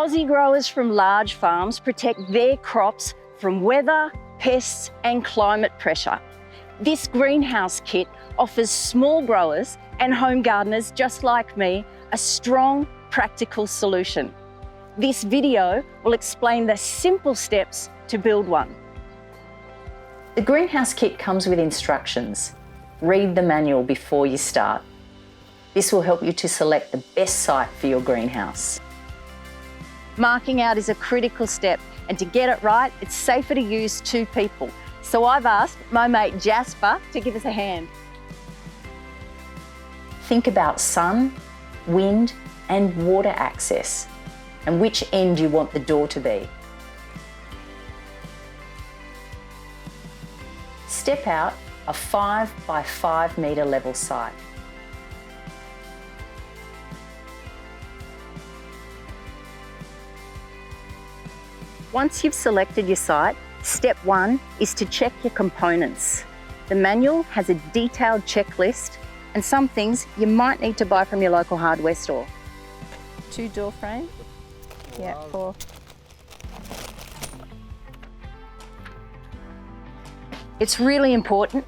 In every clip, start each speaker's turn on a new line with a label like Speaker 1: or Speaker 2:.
Speaker 1: Aussie growers from large farms protect their crops from weather, pests and climate pressure. This greenhouse kit offers small growers and home gardeners just like me a strong, practical solution. This video will explain the simple steps to build one.
Speaker 2: The greenhouse kit comes with instructions. Read the manual before you start. This will help you to select the best site for your greenhouse.
Speaker 1: Marking out is a critical step, and to get it right, it's safer to use 2 people. So I've asked my mate Jasper to give us a hand.
Speaker 2: Think about sun, wind and water access and which end you want the door to be. Step out a 5 by 5 metre level site.
Speaker 1: Once you've selected your site, step 1 is to check your components. The manual has a detailed checklist and some things you might need to buy from your local hardware store. 2 door frame, yeah, 4. It's really important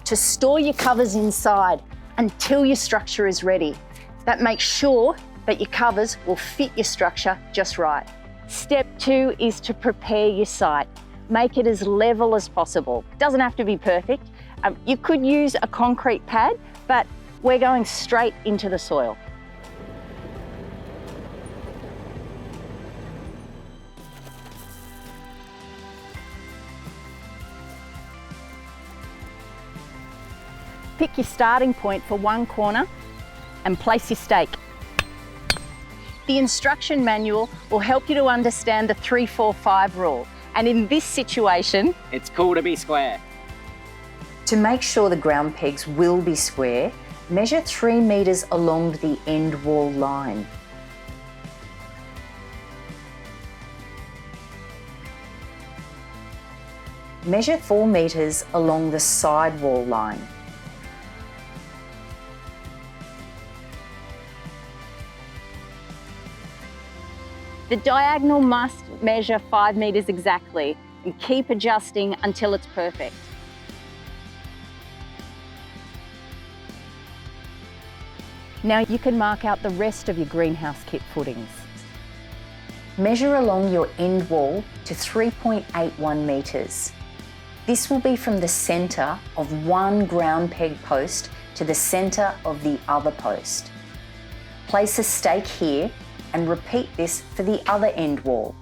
Speaker 1: to store your covers inside until your structure is ready. That makes sure that your covers will fit your structure just right. Step 2 is to prepare your site. Make it as level as possible. Doesn't have to be perfect. You could use a concrete pad, but we're going straight into the soil. Pick your starting point for one corner and place your stake. The instruction manual will help you to understand the 3-4-5 rule. And in this situation,
Speaker 3: it's cool to be square.
Speaker 2: To make sure the ground pegs will be square, measure 3 metres along the end wall line. Measure 4 metres along the side wall line.
Speaker 1: The diagonal must measure 5 metres exactly and keep adjusting until it's perfect. Now you can mark out the rest of your greenhouse kit footings.
Speaker 2: Measure along your end wall to 3.81 metres. This will be from the centre of one ground peg post to the centre of the other post. Place a stake here and repeat this for the other end wall.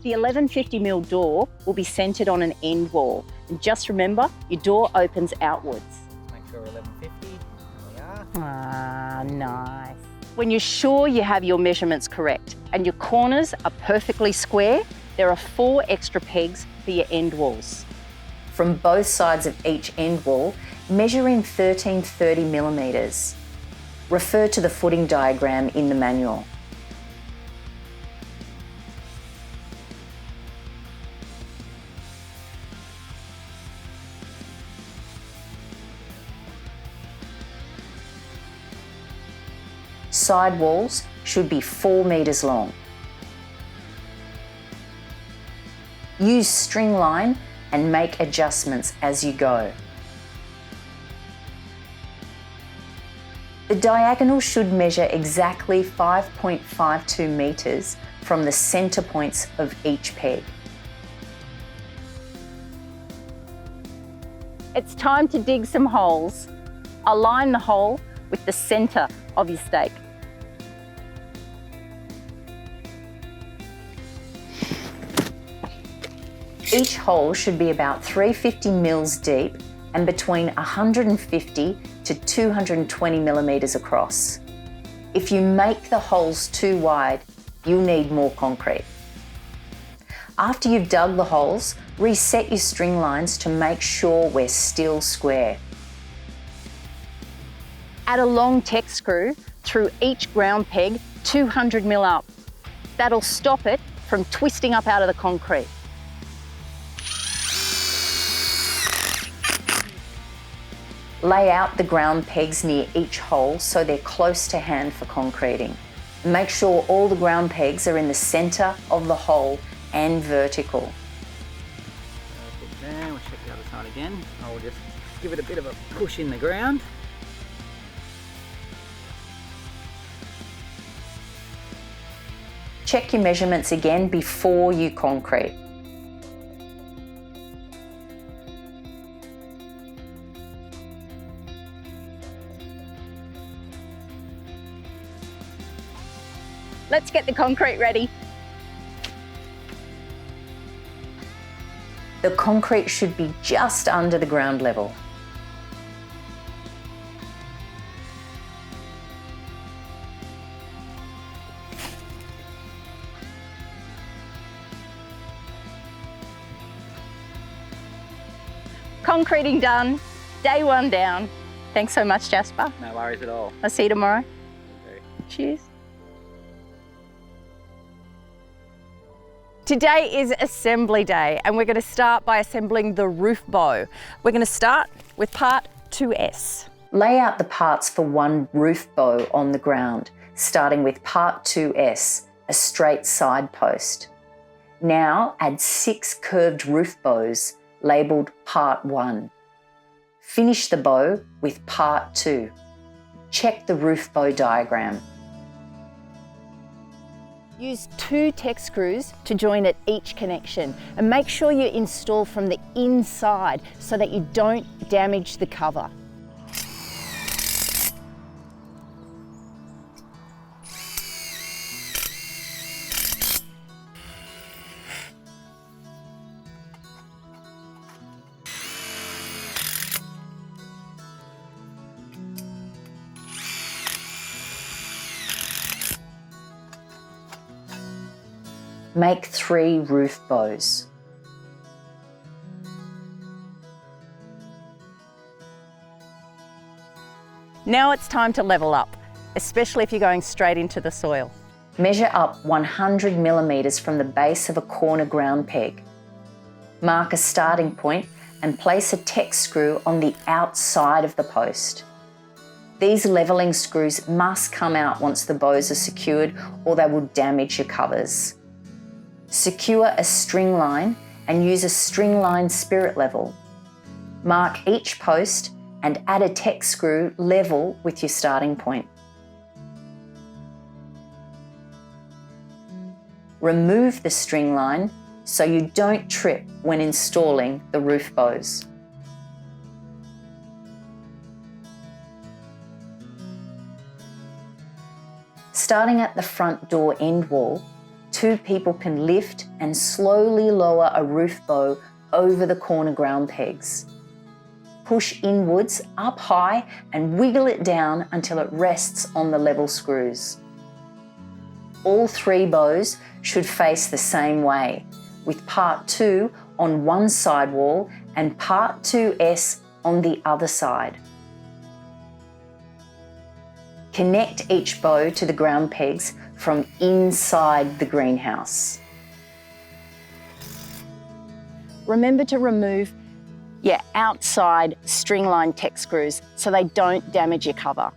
Speaker 1: The 1150mm door will be centred on an end wall. And just remember, your door opens outwards.
Speaker 3: Make sure 1150, there we are.
Speaker 1: Ah, nice. When you're sure you have your measurements correct and your corners are perfectly square, there are 4 extra pegs for your end walls.
Speaker 2: From both sides of each end wall, measure in 1330mm. Refer to the footing diagram in the manual. Side walls should be 4 metres long. Use string line and make adjustments as you go. The diagonal should measure exactly 5.52 metres from the centre points of each peg.
Speaker 1: It's time to dig some holes. Align the hole with the centre of your stake.
Speaker 2: Each hole should be about 350 mils deep and between 150 to 220 millimetres across. If you make the holes too wide, you'll need more concrete. After you've dug the holes, reset your string lines to make sure we're still square.
Speaker 1: Add a long tech screw through each ground peg 200mm up. That'll stop it from twisting up out of the concrete.
Speaker 2: Lay out the ground pegs near each hole so they're close to hand for concreting. Make sure all the ground pegs are in the centre of the hole and vertical.
Speaker 3: There, we'll check the other side again. I'll just give it a bit of a push in the ground.
Speaker 2: Check your measurements again before you concrete.
Speaker 1: Let's get the concrete ready.
Speaker 2: The concrete should be just under the ground level.
Speaker 1: Concreting done, day one down. Thanks so much, Jasper.
Speaker 3: No worries at all.
Speaker 1: I'll see you tomorrow.
Speaker 3: Okay.
Speaker 1: Cheers. Today is assembly day and we're going to start by assembling the roof bow. We're going to start with part 2S.
Speaker 2: Lay out the parts for one roof bow on the ground, starting with part 2S, a straight side post. Now add 6 curved roof bows labelled part 1. Finish the bow with part 2. Check the roof bow diagram.
Speaker 1: Use 2 Tech screws to join at each connection and make sure you install from the inside so that you don't damage the cover.
Speaker 2: Make 3 roof bows.
Speaker 1: Now it's time to level up, especially if you're going straight into the soil.
Speaker 2: Measure up 100 millimetres from the base of a corner ground peg. Mark a starting point and place a Tech screw on the outside of the post. These levelling screws must come out once the bows are secured or they will damage your covers. Secure a string line and use a string line spirit level. Mark each post and add a Tech screw level with your starting point. Remove the string line so you don't trip when installing the roof bows. Starting at the front door end wall, 2 people can lift and slowly lower a roof bow over the corner ground pegs. Push inwards up high and wiggle it down until it rests on the level screws. All 3 bows should face the same way, with part 2 on one side wall and part 2S on the other side. Connect each bow to the ground pegs from inside the greenhouse.
Speaker 1: Remember to remove your outside string line Tech screws so they don't damage your cover.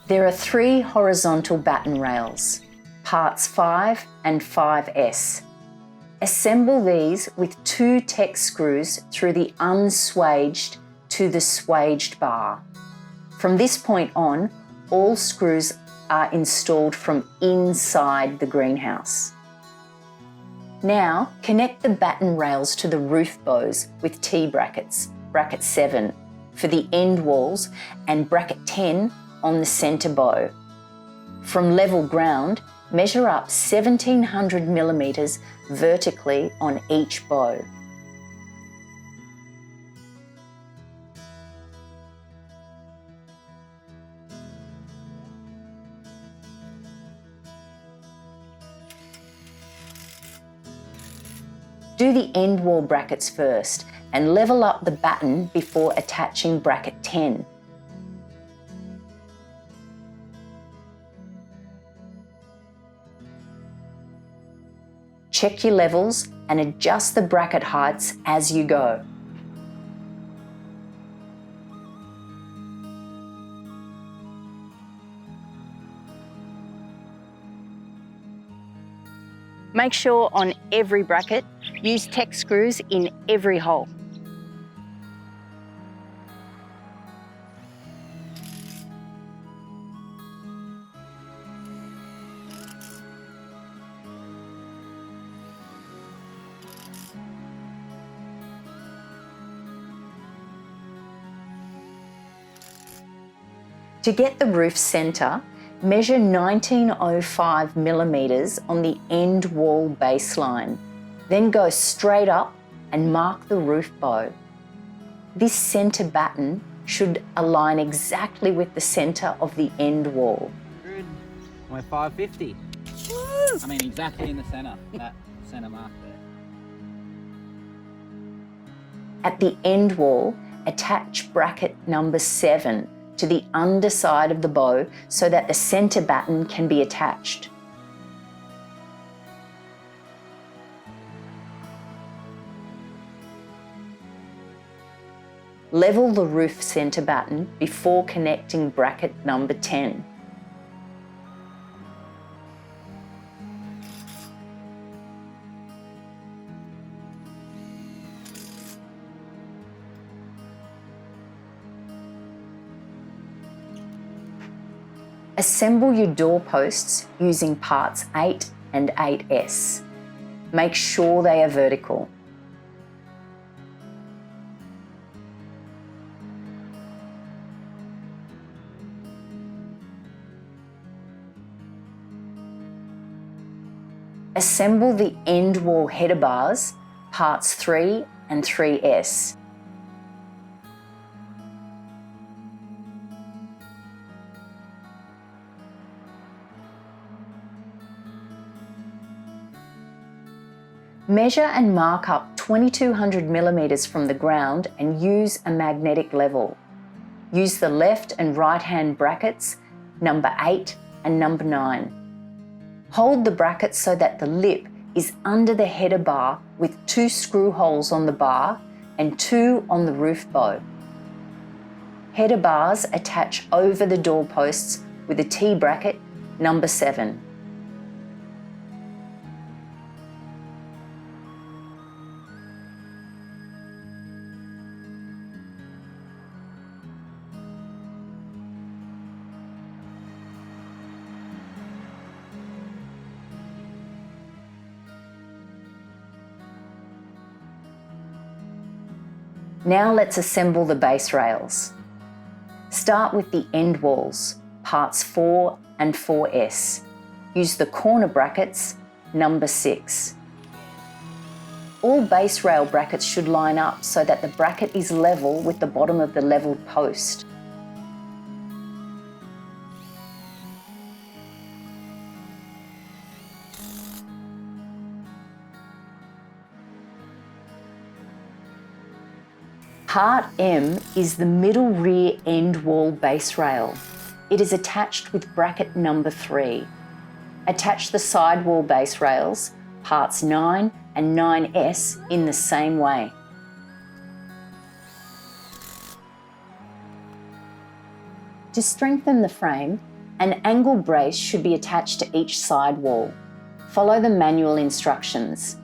Speaker 2: There are 3 horizontal batten rails, parts 5 and 5S. Assemble these with 2 Tech screws through the unswaged to the swaged bar. From this point on, all screws are installed from inside the greenhouse. Now, connect the batten rails to the roof bows with T-brackets, bracket 7, for the end walls and bracket 10 on the centre bow. From level ground, measure up 1700 millimetres vertically on each bow. Do the end wall brackets first and level up the batten before attaching bracket 10. Check your levels and adjust the bracket heights as you go.
Speaker 1: Make sure on every bracket, use Tek screws in every hole.
Speaker 2: To get the roof centre, measure 1905 millimetres on the end wall baseline. Then go straight up and mark the roof bow. This centre batten should align exactly with the centre of the end wall.
Speaker 3: We're 550. I mean, exactly in the centre, that centre mark there.
Speaker 2: At the end wall, attach bracket number 7 to the underside of the bow so that the centre batten can be attached. Level the roof centre batten before connecting bracket number 10. Assemble your doorposts using parts 8 and 8S. Make sure they are vertical. Assemble the end wall header bars, parts 3 and 3S. Measure and mark up 2200 millimetres from the ground and use a magnetic level. Use the left and right hand brackets, number 8 and number 9. Hold the brackets so that the lip is under the header bar with 2 screw holes on the bar and 2 on the roof bow. Header bars attach over the doorposts with a T-bracket, number 7. Now let's assemble the base rails. Start with the end walls, parts 4 and 4S. Use the corner brackets, number 6. All base rail brackets should line up so that the bracket is level with the bottom of the levelled post. Part M is the middle rear end wall base rail. It is attached with bracket number 3. Attach the side wall base rails, parts 9 and 9S in the same way. To strengthen the frame, an angle brace should be attached to each side wall. Follow the manual instructions.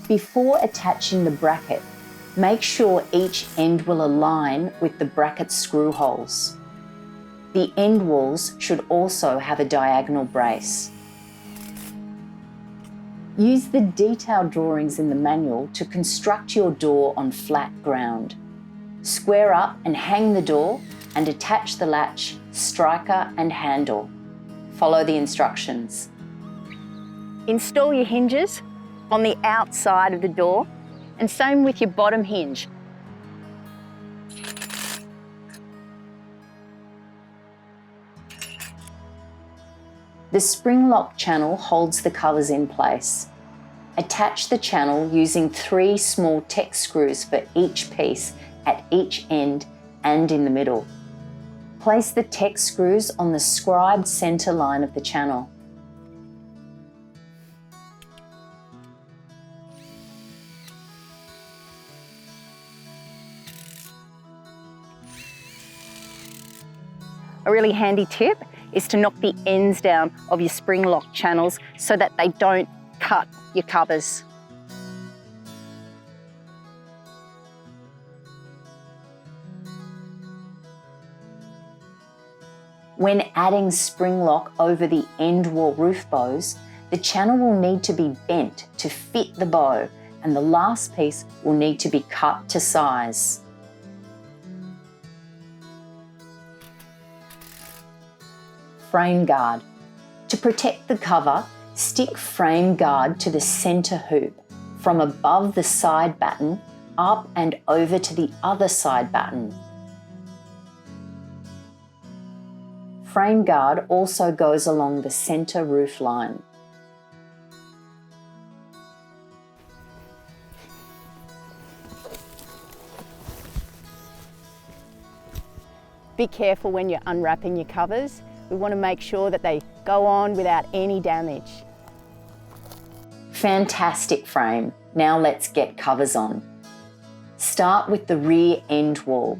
Speaker 2: Before attaching the bracket, make sure each end will align with the bracket screw holes. The end walls should also have a diagonal brace. Use the detailed drawings in the manual to construct your door on flat ground. Square up and hang the door and attach the latch, striker and handle. Follow the instructions.
Speaker 1: Install your hinges on the outside of the door, and same with your bottom hinge.
Speaker 2: The spring lock channel holds the covers in place. Attach the channel using 3 small Tek screws for each piece at each end and in the middle. Place the Tek screws on the scribed centre line of the channel.
Speaker 1: A really handy tip is to knock the ends down of your spring lock channels so that they don't cut your covers.
Speaker 2: When adding spring lock over the end wall roof bows, the channel will need to be bent to fit the bow, and the last piece will need to be cut to size. Frame guard. To protect the cover, stick frame guard to the centre hoop, from above the side batten, up and over to the other side batten. Frame guard also goes along the centre roof line.
Speaker 1: Be careful when you're unwrapping your covers. We want to make sure that they go on without any damage.
Speaker 2: Fantastic frame. Now let's get covers on. Start with the rear end wall.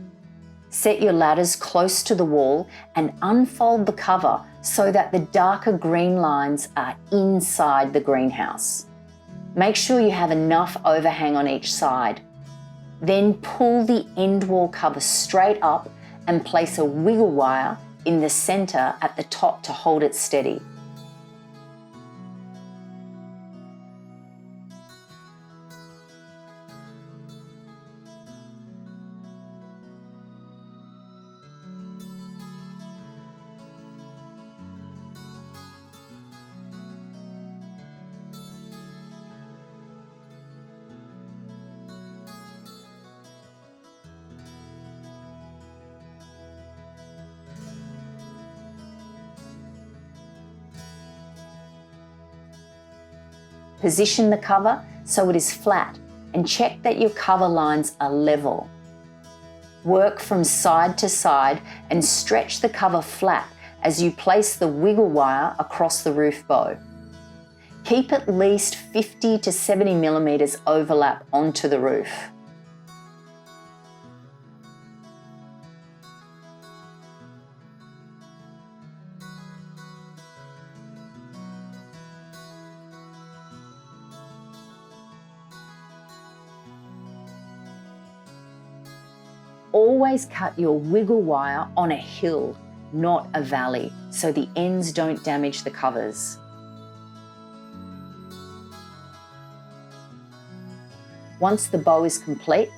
Speaker 2: Set your ladders close to the wall and unfold the cover so that the darker green lines are inside the greenhouse. Make sure you have enough overhang on each side. Then pull the end wall cover straight up and place a wiggle wire in the centre at the top to hold it steady. Position the cover so it is flat and check that your cover lines are level. Work from side to side and stretch the cover flat as you place the wiggle wire across the roof bow. Keep at least 50 to 70 millimetres overlap onto the roof. Always cut your wiggle wire on a hill, not a valley, so the ends don't damage the covers. Once the bow is complete,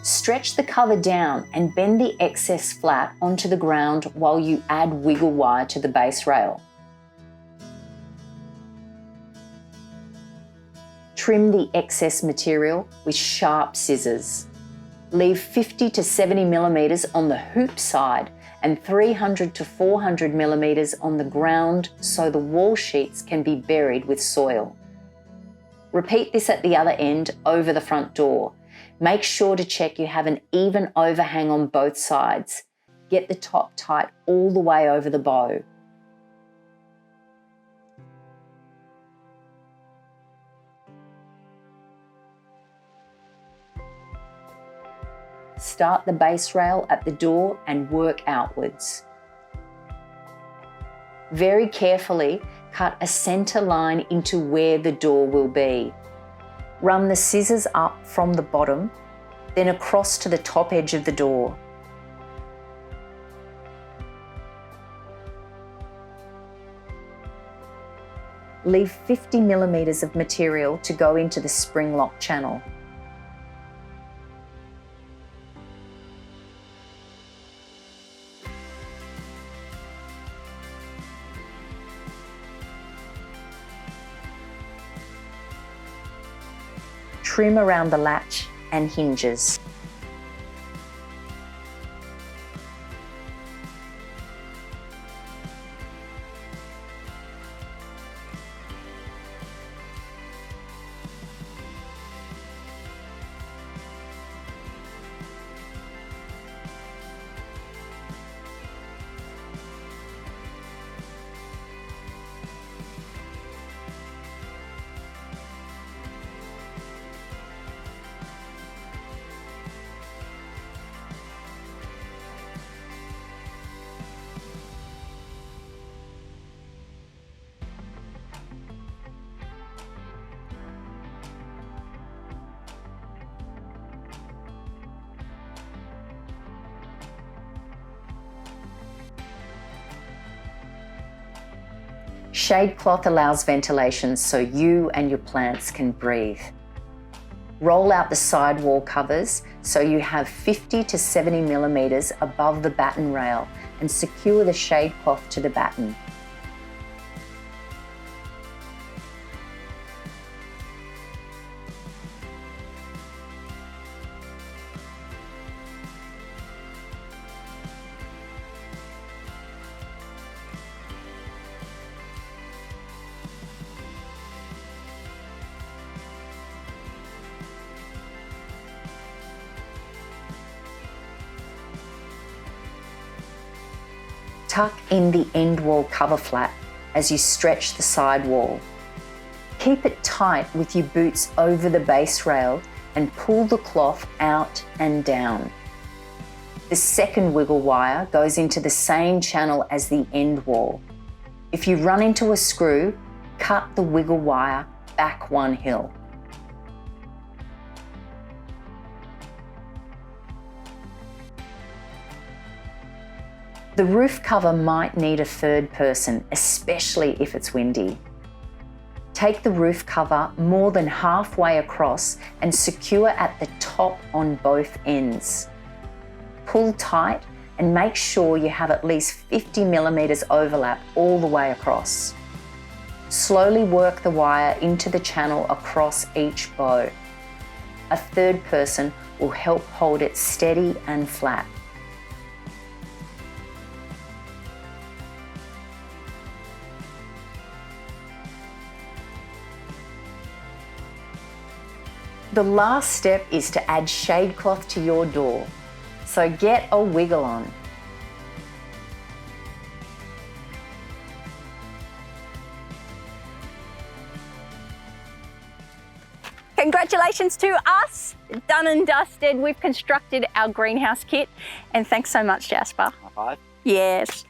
Speaker 2: stretch the cover down and bend the excess flat onto the ground while you add wiggle wire to the base rail. Trim the excess material with sharp scissors. Leave 50 to 70 millimetres on the hoop side and 300 to 400 millimetres on the ground so the wall sheets can be buried with soil. Repeat this at the other end over the front door. Make sure to check you have an even overhang on both sides. Get the top tight all the way over the bow. Start the base rail at the door and work outwards. Very carefully cut a centre line into where the door will be. Run the scissors up from the bottom, then across to the top edge of the door. Leave 50 millimetres of material to go into the spring lock channel. Trim around the latch and hinges. Shade cloth allows ventilation so you and your plants can breathe. Roll out the sidewall covers so you have 50 to 70 millimeters above the batten rail and secure the shade cloth to the batten. Tuck in the end wall cover flap as you stretch the side wall. Keep it tight with your boots over the base rail and pull the cloth out and down. The second wiggle wire goes into the same channel as the end wall. If you run into a screw, cut the wiggle wire back 1 hill. The roof cover might need a third person, especially if it's windy. Take the roof cover more than halfway across and secure at the top on both ends. Pull tight and make sure you have at least 50 millimeters overlap all the way across. Slowly work the wire into the channel across each bow. A third person will help hold it steady and flat. The last step is to add shade cloth to your door, so get a wiggle on.
Speaker 1: Congratulations to us, done and dusted. We've constructed our greenhouse kit, and thanks so much, Jasper.
Speaker 3: High five.
Speaker 1: Yes.